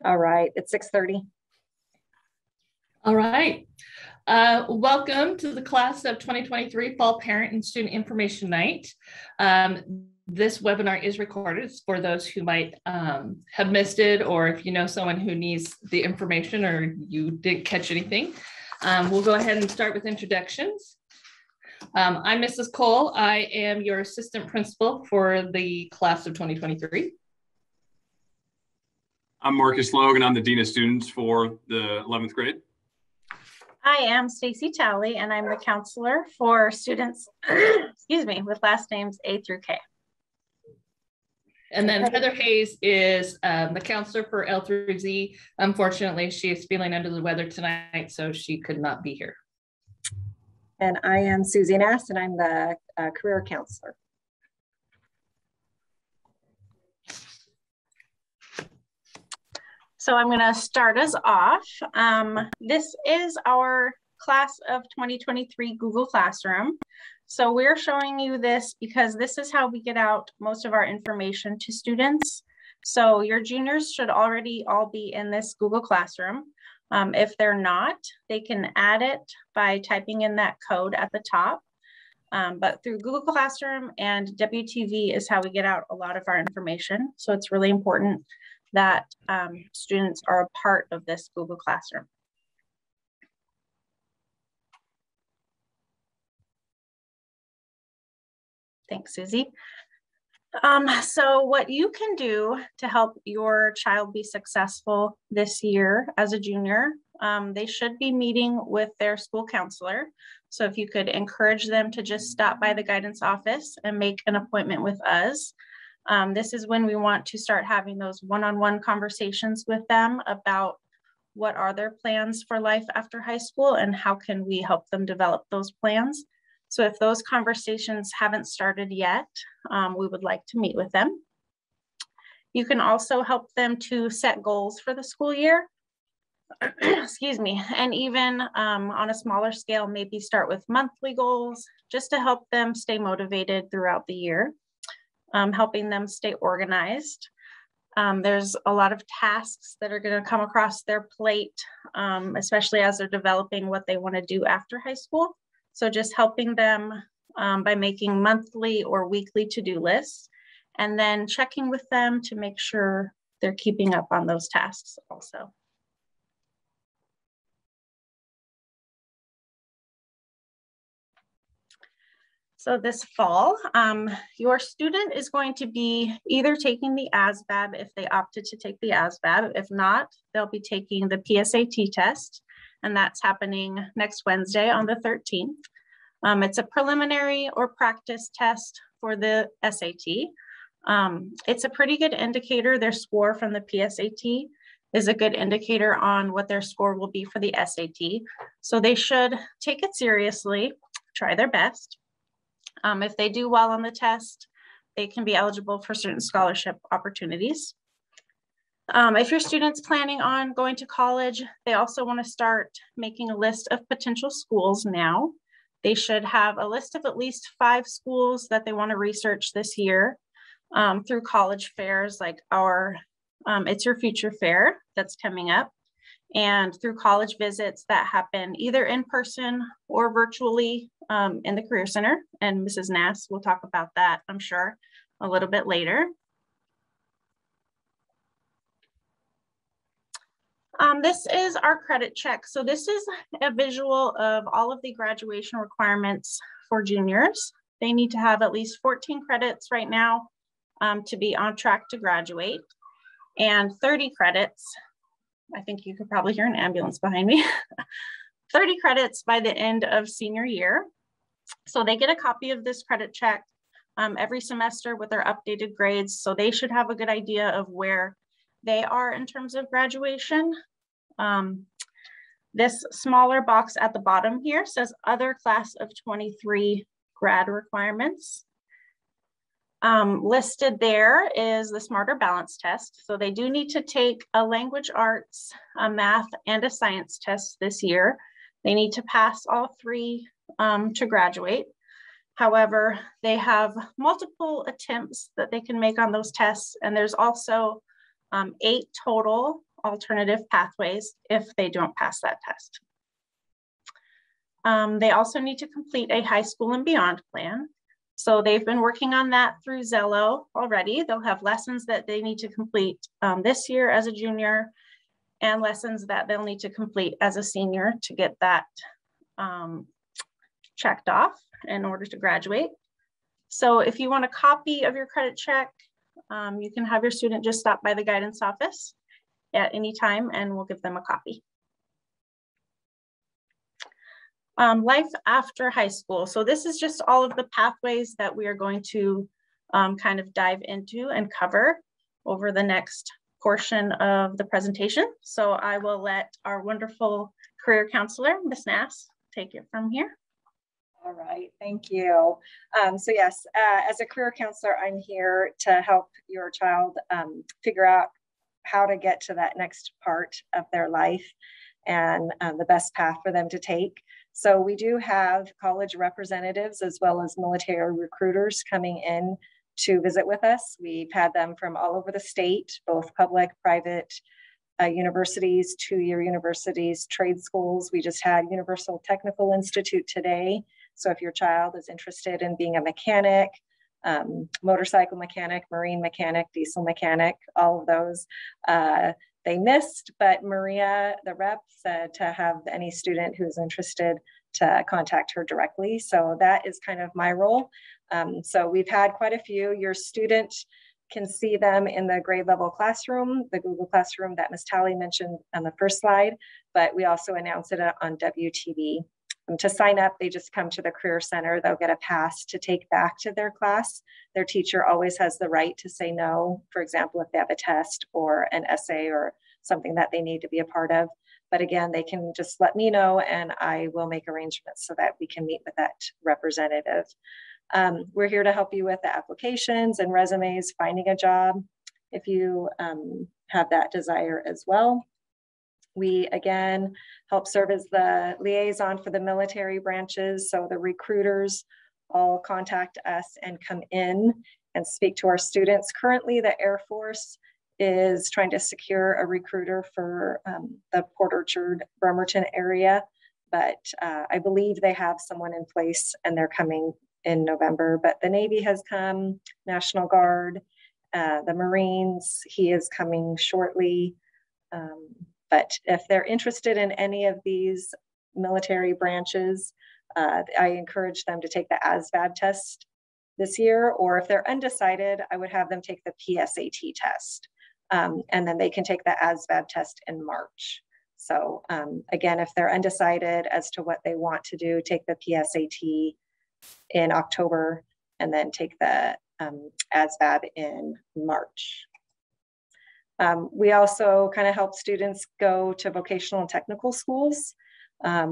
All right, it's 6:30. All right. Welcome to the class of 2023 Fall Parent and Student Information Night. This webinar is recorded for those who might have missed it, or if you know someone who needs the information or you didn't catch anything. We'll go ahead and start with introductions. I'm Mrs. Cole. I am your assistant principal for the class of 2023. I'm Marcus Logan. I'm the Dean of Students for the 11th grade. I am Stacy Talley, and I'm the counselor for students, excuse me, with last names A through K. And then Heather Hayes is the counselor for L through Z. Unfortunately, she is feeling under the weather tonight, so she could not be here. And I am Susie Nass, and I'm the career counselor. So I'm going to start us off. This is our class of 2023 Google Classroom. So we're showing you this because this is how we get out most of our information to students. So your juniors should already all be in this Google Classroom. If they're not, they can add it by typing in that code at the top. But through Google Classroom and WTV is how we get out a lot of our information. So it's really important that students are a part of this Google Classroom. Thanks, Susie. So what you can do to help your child be successful this year as a junior, they should be meeting with their school counselor. So if you could encourage them to just stop by the guidance office and make an appointment with us. This is when we want to start having those one-on-one conversations with them about what are their plans for life after high school and how can we help them develop those plans. So if those conversations haven't started yet, we would like to meet with them. You can also help them to set goals for the school year, excuse me, and even on a smaller scale, maybe start with monthly goals just to help them stay motivated throughout the year. Helping them stay organized. There's a lot of tasks that are going to come across their plate, especially as they're developing what they want to do after high school. So just helping them by making monthly or weekly to-do lists, and then checking with them to make sure they're keeping up on those tasks also. So this fall, your student is going to be either taking the ASVAB if they opted to take the ASVAB. If not, they'll be taking the PSAT test, and that's happening next Wednesday on the 13th. It's a preliminary or practice test for the SAT. It's a pretty good indicator. Their score from the PSAT is a good indicator on what their score will be for the SAT. So they should take it seriously, try their best. If they do well on the test, they can be eligible for certain scholarship opportunities. If your student's planning on going to college, they also want to start making a list of potential schools now. They should have a list of at least 5 schools that they want to research this year through college fairs like our It's Your Future Fair that's coming up, and through college visits that happen either in person or virtually in the Career Center. And Mrs. Nass will talk about that, I'm sure, a little bit later. This is our credit check. So this is a visual of all of the graduation requirements for juniors. They need to have at least 14 credits right now to be on track to graduate, and 30 credits. I think you could probably hear an ambulance behind me. 30 credits by the end of senior year. So they get a copy of this credit check every semester with their updated grades. So they should have a good idea of where they are in terms of graduation. This smaller box at the bottom here says other class of 23 grad requirements. Listed there is the Smarter Balance test. So they do need to take a language arts, a math, and a science test this year. They need to pass all 3 to graduate. However, they have multiple attempts that they can make on those tests. And there's also 8 total alternative pathways if they don't pass that test. They also need to complete a high school and beyond plan. So they've been working on that through Zello already. They'll have lessons that they need to complete this year as a junior, and lessons that they'll need to complete as a senior to get that checked off in order to graduate. So if you want a copy of your credit check, you can have your student just stop by the guidance office at any time and we'll give them a copy. Life after high school. So this is just all of the pathways that we are going to kind of dive into and cover over the next portion of the presentation. So I will let our wonderful career counselor, Ms. Nass, take it from here. All right, thank you. So yes, as a career counselor, I'm here to help your child figure out how to get to that next part of their life and the best path for them to take. So we do have college representatives as well as military recruiters coming in to visit with us. We've had them from all over the state, both public, private, universities, two-year universities, trade schools. We just had Universal Technical Institute today. So if your child is interested in being a mechanic, motorcycle mechanic, marine mechanic, diesel mechanic, all of those, they missed, but Maria, the rep, said to have any student who's interested to contact her directly. So that is kind of my role. So we've had quite a few. Your student can see them in the grade level classroom, the Google Classroom that Ms. Talley mentioned on the first slide, but we also announce it on WTV. To sign up, they just come to the Career Center. They'll get a pass to take back to their class. Their teacher always has the right to say no, for example, if they have a test or an essay or something that they need to be a part of. But again, they can just let me know and I will make arrangements so that we can meet with that representative. We're here to help you with the applications and resumes, finding a job if you have that desire as well. We, again, help serve as the liaison for the military branches. So the recruiters all contact us and come in and speak to our students. Currently, the Air Force is trying to secure a recruiter for the Port Orchard, Bremerton area, but I believe they have someone in place and they're coming in November. But the Navy has come, National Guard, the Marines, he is coming shortly. But if they're interested in any of these military branches, I encourage them to take the ASVAB test this year, or if they're undecided, I would have them take the PSAT test. And then they can take the ASVAB test in March. So again, if they're undecided as to what they want to do, take the PSAT in October and then take the ASVAB in March. We also kind of help students go to vocational and technical schools.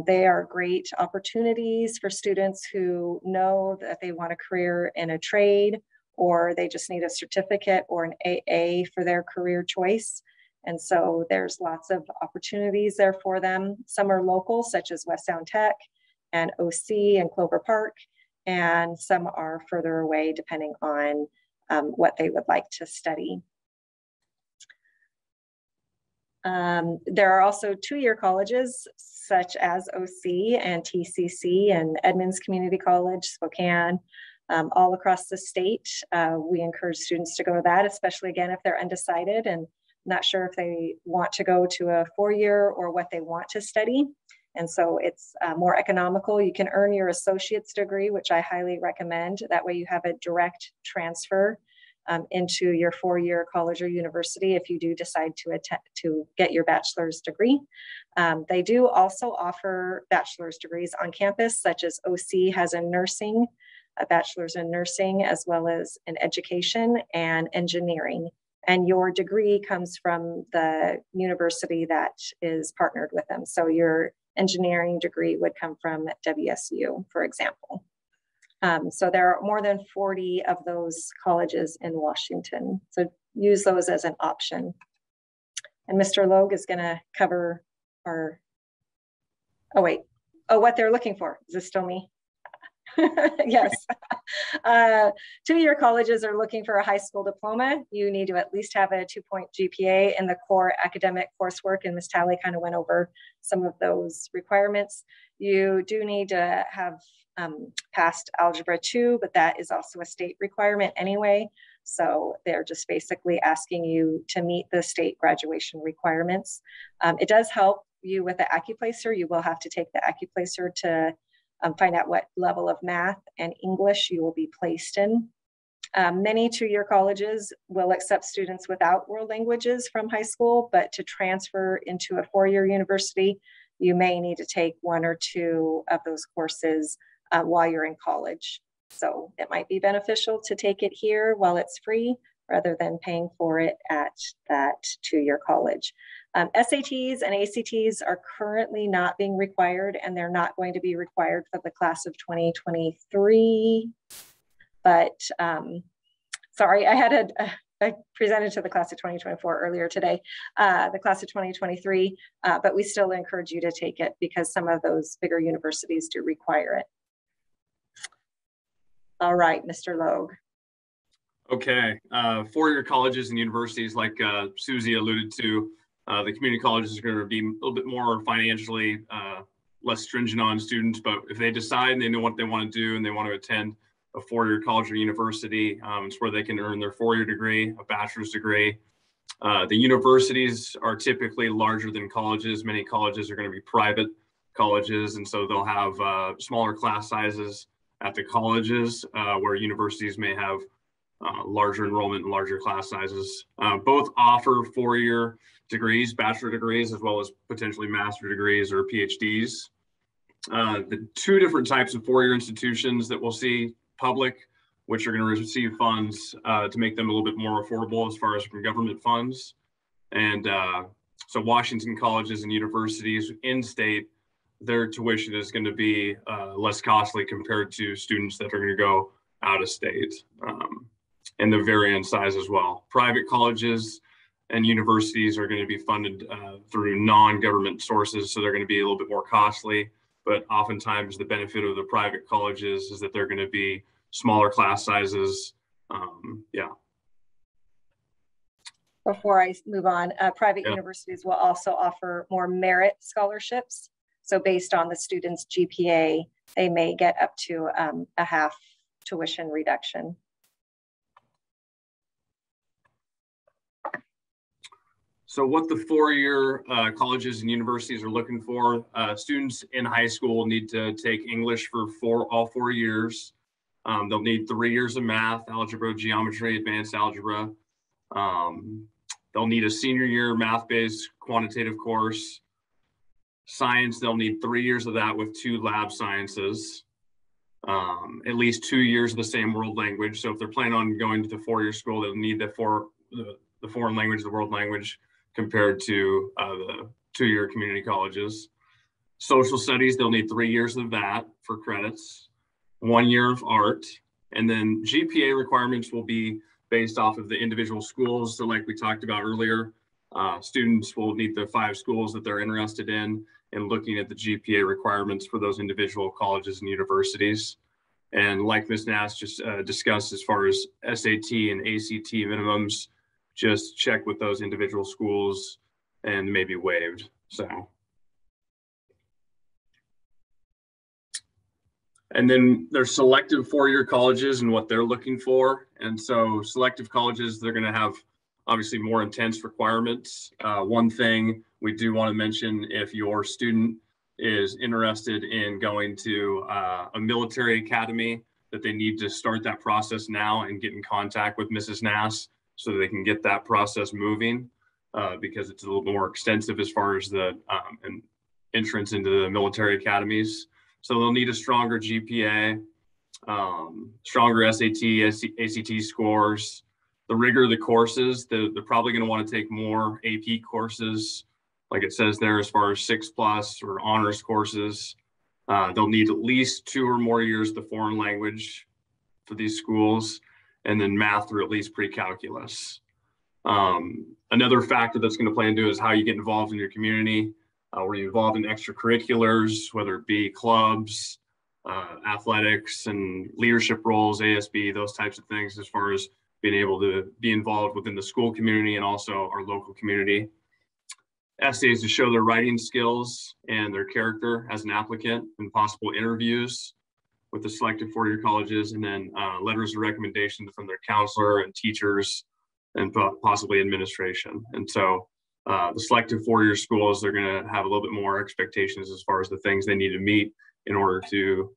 They are great opportunities for students who know that they want a career in a trade, or they just need a certificate or an AA for their career choice. And so there's lots of opportunities there for them. Some are local, such as West Sound Tech and OC and Clover Park, and some are further away depending on what they would like to study. There are also two-year colleges such as OC and TCC and Edmonds Community College, Spokane, all across the state. We encourage students to go to that, especially again, if they're undecided and not sure if they want to go to a four-year or what they want to study. And so it's more economical. You can earn your associate's degree, which I highly recommend. That way you have a direct transfer into your four-year college or university if you do decide to get your bachelor's degree. They do also offer bachelor's degrees on campus, such as OC has a bachelor's in nursing, as well as in education and engineering. And your degree comes from the university that is partnered with them. So your engineering degree would come from WSU, for example. So there are more than 40 of those colleges in Washington. So use those as an option. And Mr. Logue is gonna cover our, what they're looking for. Is this still me? Yes. Two-year colleges are looking for a high school diploma. You need to at least have a 2-point GPA in the core academic coursework, and Ms. Talley kind of went over some of those requirements. You do need to have passed Algebra 2, but that is also a state requirement anyway. So they're just basically asking you to meet the state graduation requirements. It does help you with the AccuPlacer. You will have to take the AccuPlacer to find out what level of math and English you will be placed in. Many two-year colleges will accept students without world languages from high school, but to transfer into a 4-year university, you may need to take 1 or 2 of those courses while you're in college. So it might be beneficial to take it here while it's free rather than paying for it at that 2-year college. SATs and ACTs are currently not being required, and they're not going to be required for the class of 2023. But sorry, I presented to the class of 2024 earlier today, the class of 2023, but we still encourage you to take it because some of those bigger universities do require it. All right, Mr. Logue. Okay, 4-year colleges and universities, like Susie alluded to, the community colleges are going to be a little bit more financially less stringent on students, but if they decide and they know what they want to do and they want to attend a 4-year college or university, it's where they can earn their 4-year degree, a bachelor's degree. The universities are typically larger than colleges. Many colleges are going to be private colleges, and so they'll have smaller class sizes at the colleges, where universities may have larger enrollment and larger class sizes. Both offer 4-year degrees, bachelor degrees, as well as potentially master degrees or PhDs. The 2 different types of 4-year institutions that we'll see: public, which are going to receive funds to make them a little bit more affordable as far as from government funds. And so Washington colleges and universities in state, their tuition is going to be less costly compared to students that are going to go out of state. And the vary in size as well. Private colleges and universities are going to be funded through non-government sources, so they're going to be a little bit more costly, but oftentimes the benefit of the private colleges is that they're going to be smaller class sizes. Yeah. Before I move on, private universities will also offer more merit scholarships. So based on the student's GPA, they may get up to a half tuition reduction. So what the 4-year colleges and universities are looking for, students in high school need to take English for all 4 years. They'll need 3 years of math, algebra, geometry, advanced algebra. They'll need a senior year math-based quantitative course. Science, they'll need 3 years of that with 2 lab sciences. At least 2 years of the same world language. So if they're planning on going to the 4-year school, they'll need the foreign language, the world language, compared to the 2-year community colleges. Social studies, they'll need 3 years of that for credits, 1 year of art, and then GPA requirements will be based off of the individual schools. So like we talked about earlier, students will need the 5 schools that they're interested in and looking at the GPA requirements for those individual colleges and universities. And like Ms. Nass just discussed, as far as SAT and ACT minimums, just check with those individual schools and maybe waived. So, and then there's selective 4-year colleges and what they're looking for. And so selective colleges, they're going to have obviously more intense requirements. One thing we do want to mention, if your student is interested in going to a military academy, that they need to start that process now and get in contact with Mrs. Nass so that they can get that process moving, because it's a little more extensive as far as the entrance into the military academies. So they'll need a stronger GPA, stronger SAT, ACT scores. The rigor of the courses, they're probably going to want to take more AP courses, like it says there, as far as 6+ or honors courses. They'll need at least 2 or more years of the foreign language for these schools, and then math or at least pre-calculus. Another factor that's going to play into is how you get involved in your community. Were you involved in extracurriculars, whether it be clubs, athletics and leadership roles, ASB, those types of things, as far as being able to be involved within the school community and also our local community. Essays to show their writing skills and their character as an applicant in possible interviews with the selected four-year colleges, and then letters of recommendation from their counselor and teachers and possibly administration. And so the selected four-year schools, they're going to have a little bit more expectations as far as the things they need to meet in order to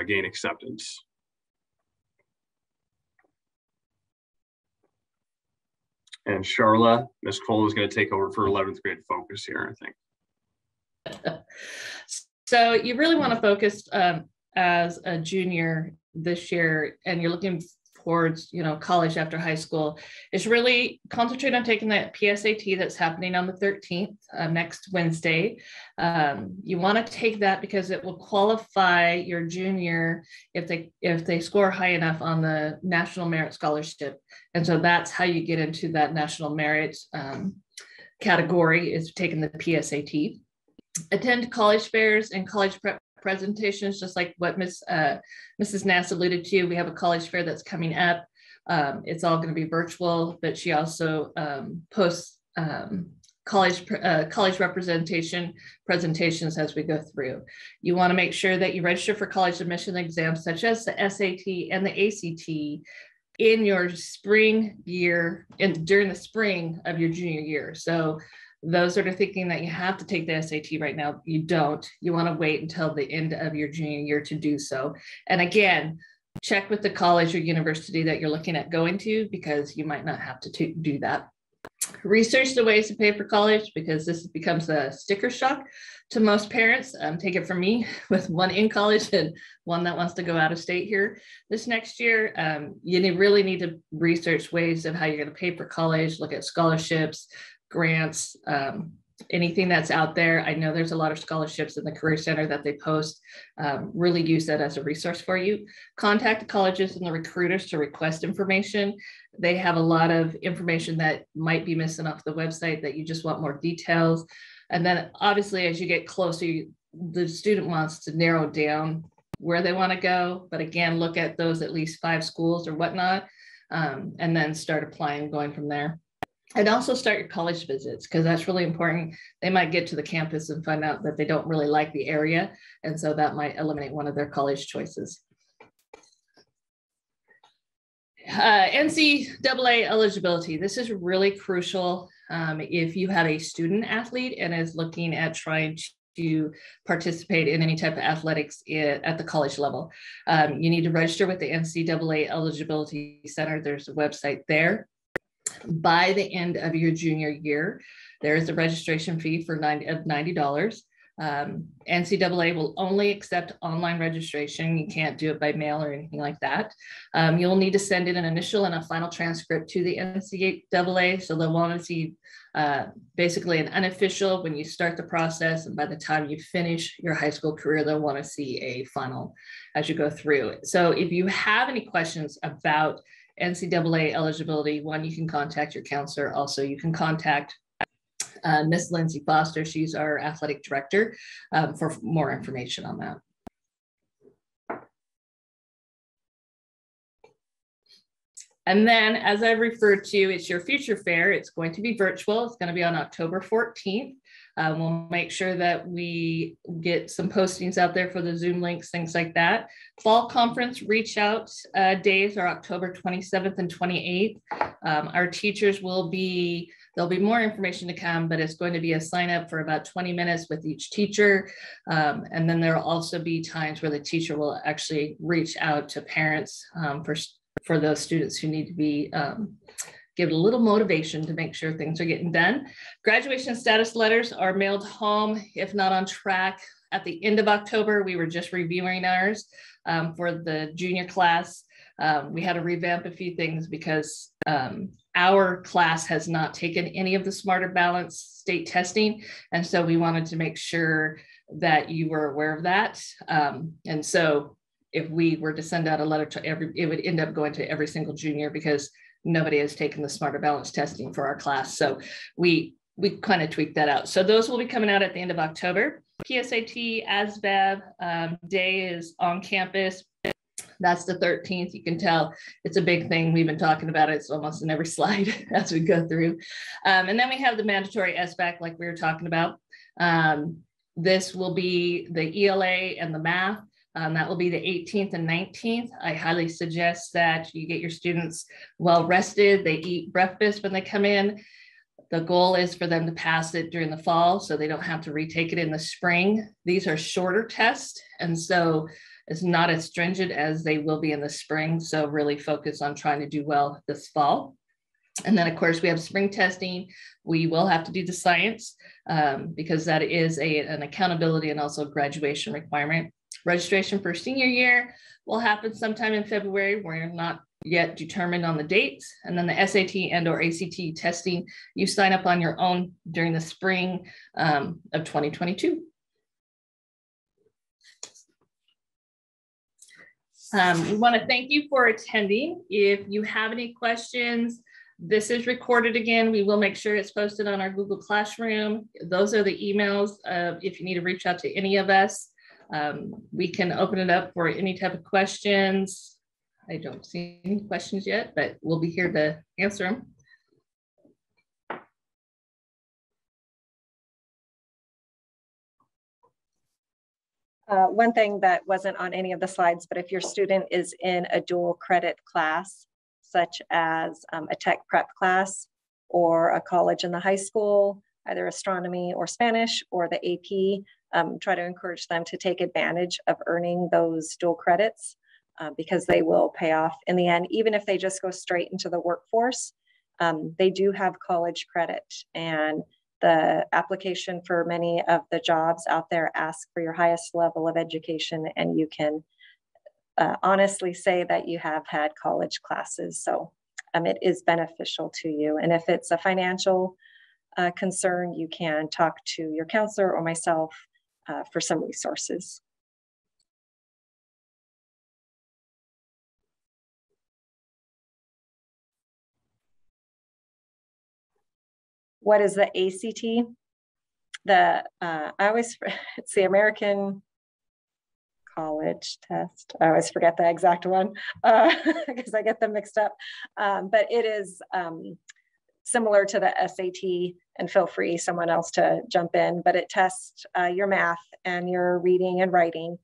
gain acceptance. And Charla, Ms. Cole is going to take over for 11th grade focus here, I think. So you really want to focus as a junior this year, and you're looking towards, you know, college after high school, is really concentrate on taking that PSAT that's happening on the 13th, next Wednesday. You want to take that because it will qualify your junior if they score high enough on the National Merit Scholarship. And so that's how you get into that National Merit category, is taking the PSAT. Attend college fairs and college prep presentations, just like what Mrs. Ncaa alluded to. We have a college fair that's coming up. It's all going to be virtual, but she also posts college presentations as we go through. You want to make sure that you register for college admission exams such as the SAT and the ACT in your spring year and during the spring of your junior year. So those that are thinking that you have to take the SAT right now, you don't. You want to wait until the end of your junior year to do so. And again, check with the college or university that you're looking at going to, because you might not have to do that. Research the ways to pay for college, because this becomes a sticker shock to most parents. Take it from me, with one in college and one that wants to go out of state here this next year. You really need to research ways of how you're going to pay for college, look at scholarships, grants, anything that's out there. I know there's a lot of scholarships in the Career Center that they post. Really use that as a resource for you. Contact the colleges and the recruiters to request information. They have a lot of information that might be missing off the website that you just want more details. And then obviously, as you get closer, the student wants to narrow down where they want to go. But again, look at those at least 5 schools or whatnot, and then start applying, going from there. And also start your college visits, because that's really important. They might get to the campus and find out that they don't really like the area. And so that might eliminate one of their college choices. NCAA eligibility. This is really crucial if you have a student athlete and is looking at trying to participate in any type of athletics at the college level. You need to register with the NCAA Eligibility Center. There's a website there. By the end of your junior year, there is a registration fee of $90. NCAA will only accept online registration. You can't do it by mail or anything like that. You'll need to send in an initial and a final transcript to the NCAA. So they'll want to see basically an unofficial when you start the process, and by the time you finish your high school career, they'll want to see a final as you go through. So if you have any questions about NCAA eligibility, one, you can contact your counselor. Also, you can contact Miss Lindsay Foster. She's our athletic director for more information on that. And then, as I referred to, it's your future fair. It's going to be virtual. It's going to be on October 14th. We'll make sure that we get some postings out there for the Zoom links, things like that. Fall conference reach out days are October 27th and 28th. Our teachers will be, there'll be more information to come, but it's going to be a sign up for about 20 minutes with each teacher. And then there'll also be times where the teacher will actually reach out to parents for those students who need to be give it a little motivation to make sure things are getting done. Graduation status letters are mailed home, if not on track, at the end of October. We were just reviewing ours for the junior class. We had to revamp a few things because our class has not taken any of the Smarter Balance state testing. And so we wanted to make sure that you were aware of that. And so if we were to send out a letter to it would end up going to every single junior, because nobody has taken the Smarter Balance testing for our class. So we kind of tweaked that out. So those will be coming out at the end of October. PSAT, ASVAB day is on campus. That's the 13th. You can tell it's a big thing. We've been talking about it. It's almost in every slide as we go through. And then we have the mandatory SBAC, like we were talking about. This will be the ELA and the math. That will be the 18th and 19th. I highly suggest that you get your students well rested. They eat breakfast when they come in. The goal is for them to pass it during the fall so they don't have to retake it in the spring. These are shorter tests, and so it's not as stringent as they will be in the spring. So really focus on trying to do well this fall. And then of course we have spring testing. We will have to do the science because that is an accountability and also graduation requirement. Registration for senior year will happen sometime in February. We're not yet determined on the dates. And then the SAT and or ACT testing, you sign up on your own during the spring of 2022. We want to thank you for attending. If you have any questions, this is recorded again. We will make sure it's posted on our Google Classroom. Those are the emails if you need to reach out to any of us. We can open it up for any type of questions. I don't see any questions yet, but we'll be here to answer them. One thing that wasn't on any of the slides, but if your student is in a dual credit class, such as a tech prep class or a college in the high school, either astronomy or Spanish or the AP, try to encourage them to take advantage of earning those dual credits because they will pay off in the end. Even if they just go straight into the workforce, they do have college credit, and the application for many of the jobs out there ask for your highest level of education, and you can honestly say that you have had college classes. So it is beneficial to you. And if it's a financial concern, you can talk to your counselor or myself for some resources. What is the ACT? It's the American College Test. I always forget the exact one because I get them mixed up. But it is similar to the SAT, and feel free someone else to jump in, but it tests your math and your reading and writing.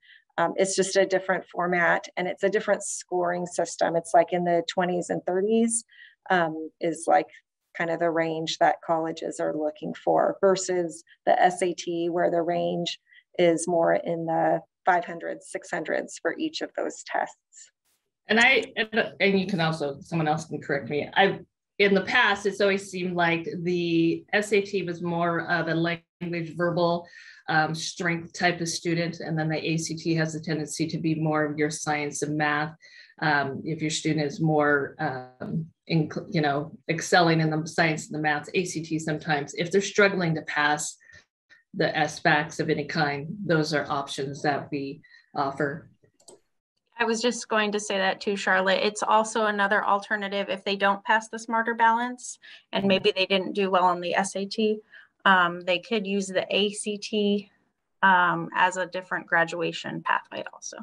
It's just a different format, and it's a different scoring system. It's like in the 20s and 30s is like kind of the range that colleges are looking for versus the SAT, where the range is more in the 500s, 600s for each of those tests. And you can also, someone else can correct me. In the past, it's always seemed like the SAT was more of a language verbal strength type of student, and then the ACT has a tendency to be more of your science and math. If your student is more excelling in the science and the maths, ACT sometimes, if they're struggling to pass the SBACs of any kind, those are options that we offer. I was just going to say that too, Charlotte. It's also another alternative if they don't pass the Smarter Balance and maybe they didn't do well on the SAT. They could use the ACT as a different graduation pathway also.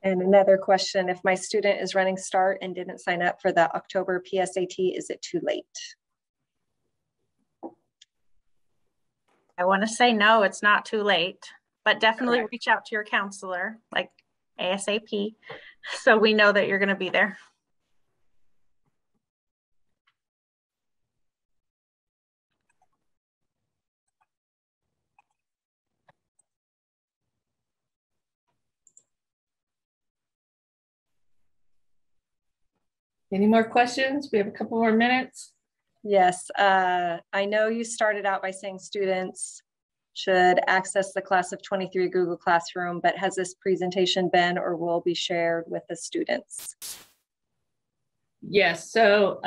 And another question, if my student is running START and didn't sign up for the October PSAT, is it too late? I want to say no, it's not too late, but definitely reach out to your counselor, like ASAP, so we know that you're going to be there. Any more questions? We have a couple more minutes. Yes, I know you started out by saying students should access the class of 23 Google Classroom, but has this presentation been or will be shared with the students? Yes, so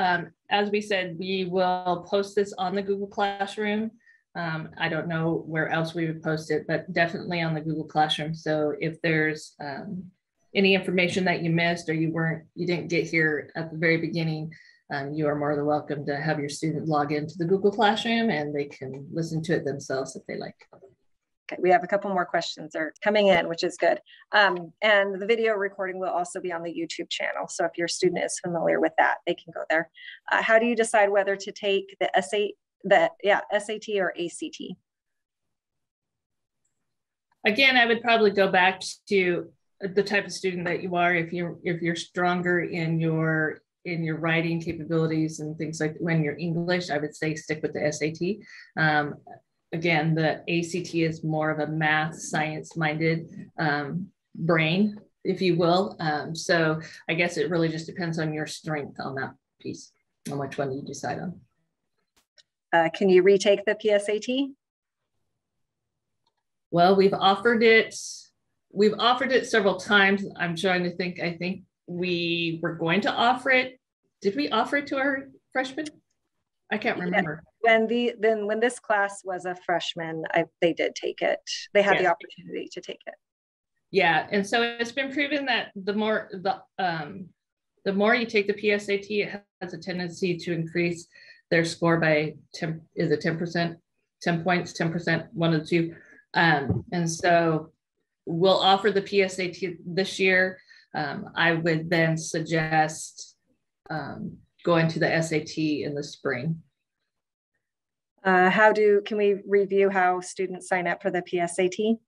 as we said, we will post this on the Google Classroom. I don't know where else we would post it, but definitely on the Google Classroom. So if there's any information that you missed or you didn't get here at the very beginning, you are more than welcome to have your student log into the Google Classroom and they can listen to it themselves if they like. Okay, we have a couple more questions that are coming in, which is good. And the video recording will also be on the YouTube channel. So if your student is familiar with that, they can go there. How do you decide whether to take the SAT or ACT? Again, I would probably go back to the type of student that you are. If you're stronger in your writing capabilities and things like when you're English, I would say stick with the SAT. Again, the ACT is more of a math, science-minded brain, if you will. So I guess it really just depends on your strength on that piece, on which one you decide on. Can you retake the PSAT? Well, we've offered it several times. I'm trying to think. I think we were going to offer it. Did we offer it to our freshmen? I can't remember. Yeah. When this class was a freshman, they did take it. They had the opportunity to take it. Yeah, and so it's been proven that the more you take the PSAT, it has a tendency to increase their score by 10. Is it 10%? 10 points, 10%, one of the two. And so we'll offer the PSAT this year. I would then suggest going to the SAT in the spring. Can we review how students sign up for the PSAT?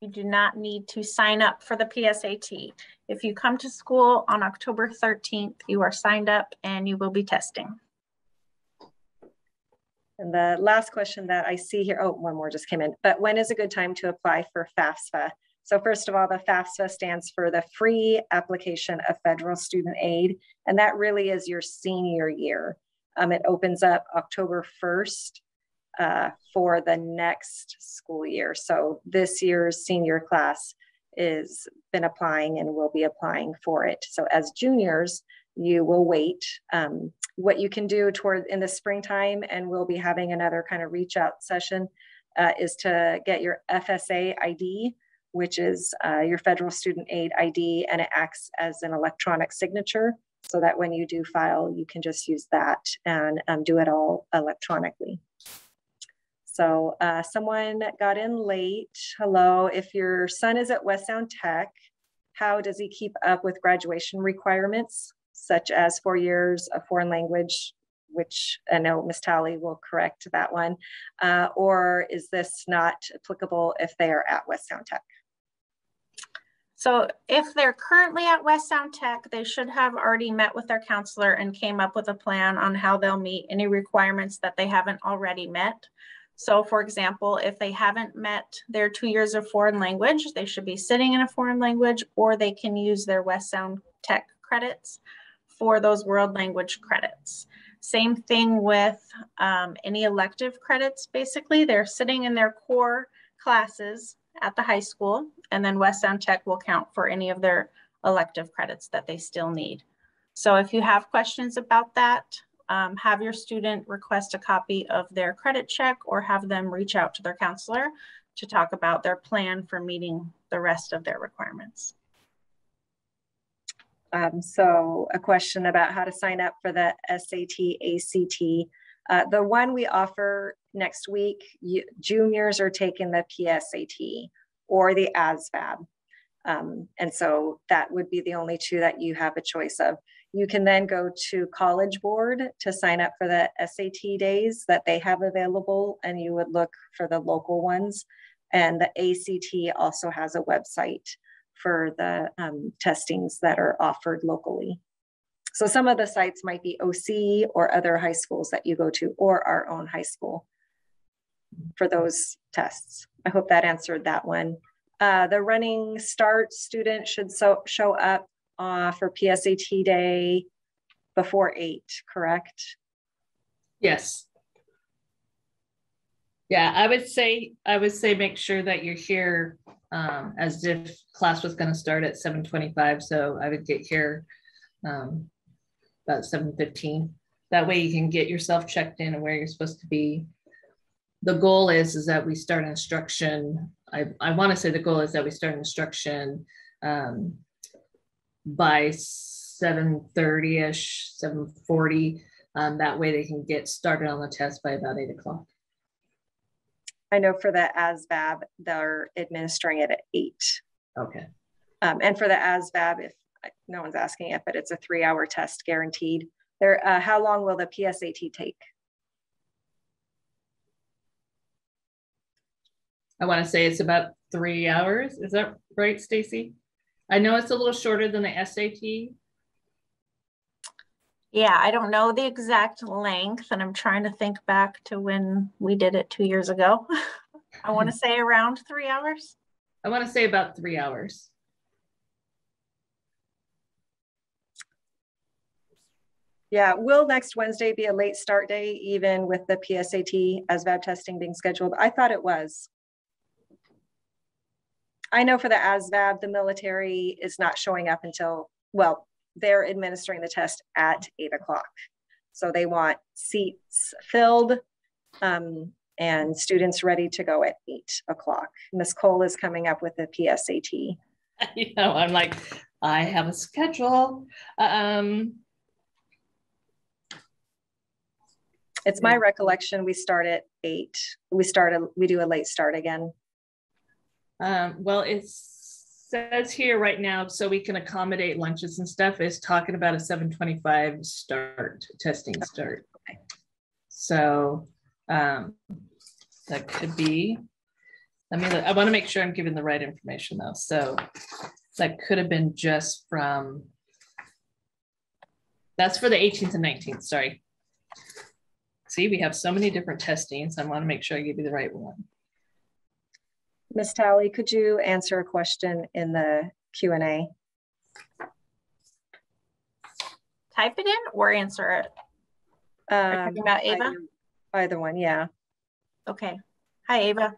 You do not need to sign up for the PSAT. If you come to school on October 13th, you are signed up and you will be testing. And the last question that I see here, one more just came in, but when is a good time to apply for FAFSA? So first of all, the FAFSA stands for the Free Application of Federal Student Aid, and that really is your senior year. It opens up October 1st for the next school year. So this year's senior class is been applying and will be applying for it. So as juniors, you will wait. What you can do in the springtime, and we'll be having another kind of reach out session, is to get your FSA ID, which is your Federal Student Aid ID, and it acts as an electronic signature so that when you do file, you can just use that and do it all electronically. So someone got in late. Hello, if your son is at West Sound Tech, how does he keep up with graduation requirements, such as 4 years of foreign language, which I know Ms. Talley will correct that one, or is this not applicable if they are at West Sound Tech? So if they're currently at West Sound Tech, they should have already met with their counselor and came up with a plan on how they'll meet any requirements that they haven't already met. So for example, if they haven't met their 2 years of foreign language, they should be sitting in a foreign language, or they can use their West Sound Tech credits for those world language credits. Same thing with any elective credits. Basically, they're sitting in their core classes at the high school, and then West Sound Tech will count for any of their elective credits that they still need. So if you have questions about that, have your student request a copy of their credit check or have them reach out to their counselor to talk about their plan for meeting the rest of their requirements. So a question about how to sign up for the SAT, ACT. The one we offer next week, juniors are taking the PSAT or the ASVAB. And so that would be the only two that you have a choice of. You can then go to College Board to sign up for the SAT days that they have available, and you would look for the local ones. And the ACT also has a website for the testings that are offered locally. So some of the sites might be OC or other high schools that you go to, or our own high school for those tests. I hope that answered that one. The running start student should show up for PSAT day before 8, correct? Yes. Yeah, I would say make sure that you're here as if class was going to start at 7:25. So I would get here about 7:15. That way you can get yourself checked in and where you're supposed to be. The goal is that we start instruction. I want to say the goal is that we start instruction by 7:30ish, 7:40. That way they can get started on the test by about 8 o'clock. I know for the ASVAB, they're administering it at 8. Okay. And for the ASVAB, if no one's asking it, but it's a 3-hour test guaranteed. There, how long will the PSAT take? I want to say it's about 3 hours. Is that right, Stacy? I know it's a little shorter than the SAT. Yeah, I don't know the exact length, and I'm trying to think back to when we did it 2 years ago. I want to say around 3 hours. I want to say about 3 hours. Yeah, will next Wednesday be a late start day, even with the PSAT ASVAB testing being scheduled? I thought it was. I know for the ASVAB, the military is not showing up until, well, they're administering the test at 8 o'clock. So they want seats filled and students ready to go at 8 o'clock. Ms. Cole is coming up with the PSAT. You know, I'm like, I have a schedule. It's my recollection we start at 8. We do a late start again. Well, it says here right now, so we can accommodate lunches and stuff, is talking about a 7:25 start, testing start. Okay. So that could be, I want to make sure I'm giving the right information though. So that could have been just from, that's for the 18th and 19th, sorry. See, we have so many different testings. I want to make sure I give you the right one. Ms. Talley, could you answer a question in the Q&A? Type it in or answer it. Talking about Ava? Either one, yeah. Okay. Hi, Ava.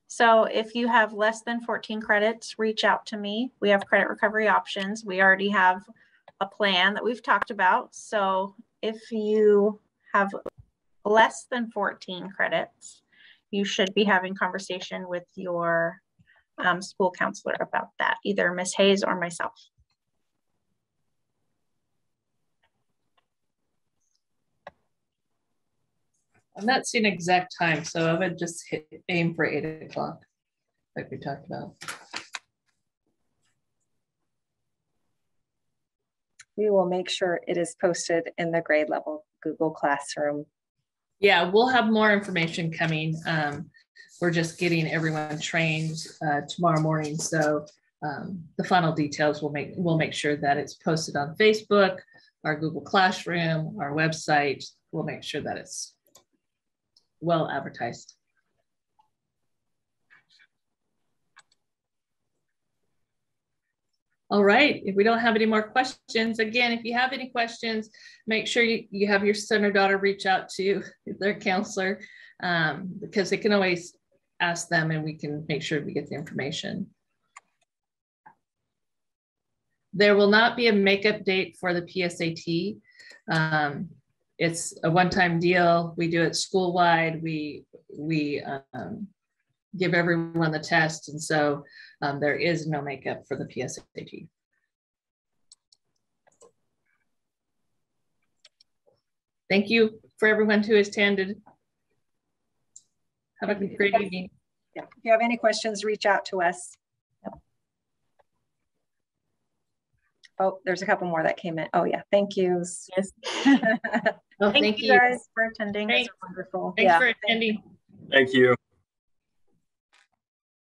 So if you have less than 14 credits, reach out to me. We have credit recovery options. We already have a plan that we've talked about. So if you have less than 14 credits, you should be having conversation with your school counselor about that, either Ms. Hayes or myself. I'm not seeing an exact time, so I would just aim for 8 o'clock, like we talked about. We will make sure it is posted in the grade level Google Classroom. Yeah, we'll have more information coming. We're just getting everyone trained tomorrow morning. So the final details we'll make sure that it's posted on Facebook, our Google Classroom, our website. We'll make sure that it's well advertised. All right, if we don't have any more questions, again, if you have any questions, make sure you have your son or daughter reach out to their counselor because they can always ask them and we can make sure we get the information. There will not be a makeup date for the PSAT. It's a one-time deal. We do it school-wide. We give everyone the test. And so there is no makeup for the PSAT. Thank you for everyone who has attended. Have a great evening. Yeah. If you have any questions, reach out to us. Yep. Oh, there's a couple more that came in. Oh yeah, thank you. Yes. Oh, thank you guys for attending. Thanks. It's wonderful. Thanks for attending. Thank you.